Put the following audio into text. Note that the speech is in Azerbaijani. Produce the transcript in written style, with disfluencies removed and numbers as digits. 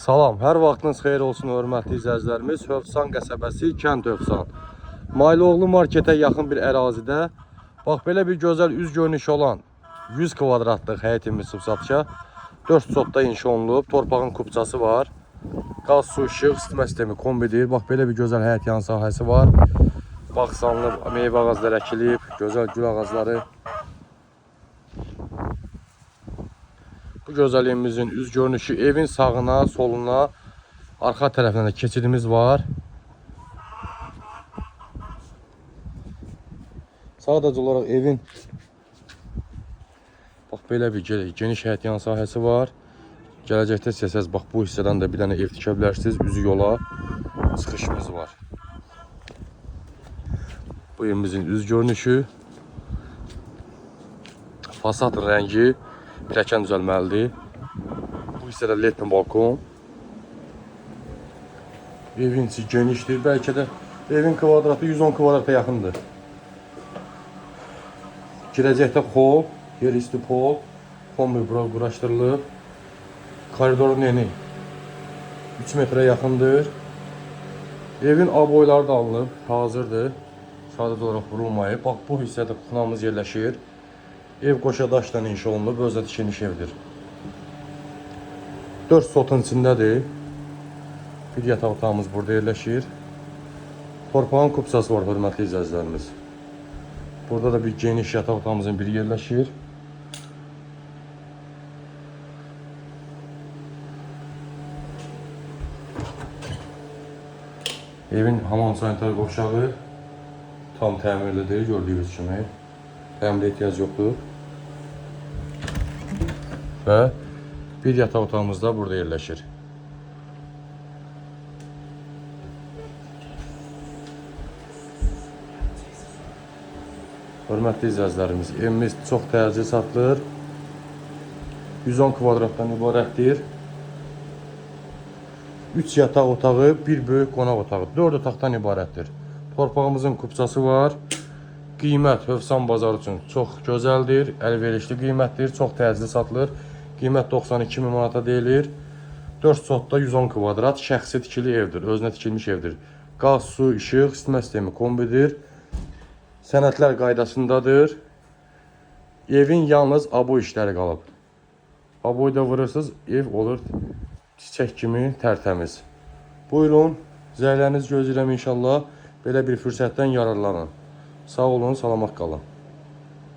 Salam, hər vaxtınız xeyir olsun hörmətli izləyicilərimiz. Hövsan qəsəbəsi, kənd Hövsan. Maylıoğlu marketə yaxın bir ərazidə bax belə bir gözəl üz görünüşü olan 100 kvadratlıq həyətimiz satışa 4 sotda inşa olunub. Torpağın kupçası var. Qaz, su, işıq, isitmə sistemi kombidir. Bax belə bir gözəl həyət yan sahəsi var. Bağsanlı meyvə ağacları əkilib, gözəl gül ağacları. Bu gözəlliyimizin üz görünüşü evin sağına, soluna, arxa tərəfində də keçidimiz var. Sadəcə olaraq evin bax belə bir geniş həyət yan sahəsi var. Gələcəkdə istəsəz bax bu hissədən də bir dənə ev tikə bilərsiniz. Üzü yola çıxışımız var. Bu evimizin üz görünüşü, fasad rəngi pilləkən düzəlməlidir. Bu hissədə ledli balkon. Evin içi genişdir. Bəlkə də evin kvadratı 110 kvadrata yaxındır. Girəcəkdə xol, yerüstü pol, kombi bura quraşdırılıb. Koridorun eni 3 metrə yaxındır. Evin aboyları da alınıb, hazırdır. Sadəcə olaraq vurulmayıb. Bax bu hissədə kuxnamız yerləşir. Ev qoşa daşdan inşa olunub, özdə tikilmiş evdir. 4 sotun içindədir. Bir yataq otağımız burada yerləşir. Torpağın kupçası var, hörmətli izləyicilərimiz. Burada da bir geniş yataq otağımızın biri yerləşir. Evin hamam sanitar qovşağı tam təmirlidir, gördüyünüz kimi. Təmirə ehtiyac yoxdur. Və bir yataq otağımız da burada yerləşir. Hörmətli izləyicilərimiz, evimiz çox təcil satılır. 110 kvadratdan ibarətdir. 3 yataq otağı, bir böyük qonaq otağı, 4 otaqdan ibarətdir. Torpağımızın kupçası var. Qiymət Hövsan bazarı üçün çox gözəldir, əlverişli qiymətdir, çox təcili satılır. Qiymət 92 min manata deyilir. 4 sotda 110 kvadrat şəxsi tikili evdir, özünə tikilmiş evdir. Qaz, su, işıq, isitmə sistemi kombidir. Sənədlər qaydasındadır. Evin yalnız aboy işləri qalıb. Aboy da vurursunuz, ev olur çiçək kimi tərtəmiz. Buyurun, zəhləriniz gözləyirəm inşallah. Belə bir fürsətdən yararlanın. Sağ olun, salamat qalın.